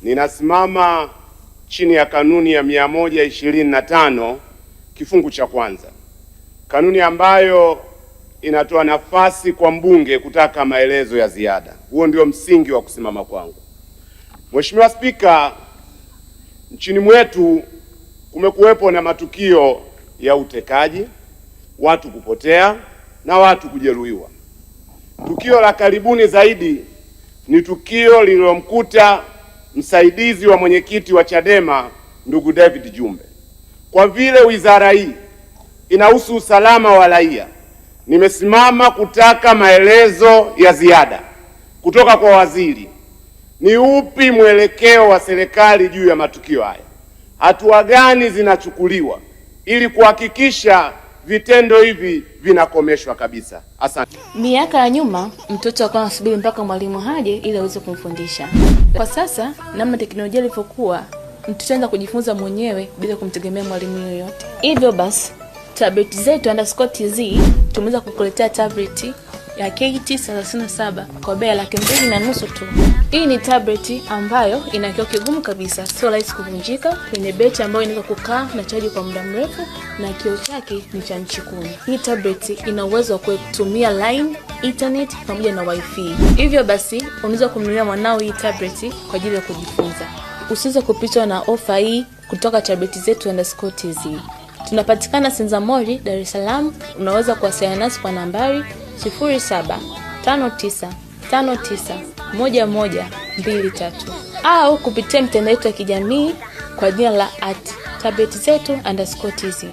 Ninasimama chini ya kanuni ya 125 kifungu cha kwanza, kanuni ambayo inatoa nafasi kwa mbunge kutaka maelezo ya ziada. Huo ndio msingi wa kusimama kwangu. Mheshimiwa Spika, nchini mwetu kumekuwepo na matukio ya utekaji, watu kupotea na watu kujeruhiwa. Tukio la karibuni zaidi ni tukio lililomkuta msaidizi wa mwenyekiti wa Chadema ndugu David Jumbe. Kwa vile wizara hii inahusu usalama wa raia, nimesimama kutaka maelezo ya ziada kutoka kwa waziri. Ni upi mwelekeo wa serikali juu ya matukio haya? Hatua gani zinachukuliwa ili kuhakikisha vitendo hivi vinakomeshwa kabisa? Asante. Miaka ya nyuma mtoto alikuwa anasubiri mpaka mwalimu haje ili aweze kumfundisha. Kwa sasa namna teknolojia ilivyokuwa, mtoto anaweza kujifunza mwenyewe bila kumtegemea mwalimu yoyote. Hivyo basi, tablet zetu _TZ tumeweza kukuletea tablet ya KT37 kwa bei ya Rp2,500 tu. Hii ni tablet ambayo ina kioo kigumu kabisa, sio rahisi kuvunjika, yenye betri ambayo inaweza kukaa na chaji kwa muda mrefu, na kioo chake ni cha inchi 10. Hii tablet ina uwezo wa kutumia line, internet pamoja na wifi. Hivyo basi, unaweza kumnunulia mwanao hii tablet kwa ajili ya kujifunza. Usiweze kupitwa na ofa hii kutoka tablet zetu _TZ. Tunapatikana Sinzamori, Dar es Salaam. Unaweza kuwasiliana nasi kwa nambari 0759591123 au kupitia mitandao yetu ya kijamii kwa jina la @tabletzetu_TZ.